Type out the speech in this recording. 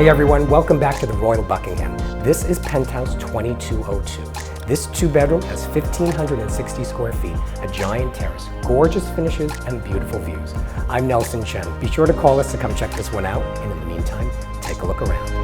Hey everyone, welcome back to the Royal Buckingham. This is Penthouse 2202. This 2-bedroom has 1,560 square feet, a giant terrace, gorgeous finishes, and beautiful views. I'm Nelson Chen. Be sure to call us to come check this one out, and in the meantime, take a look around.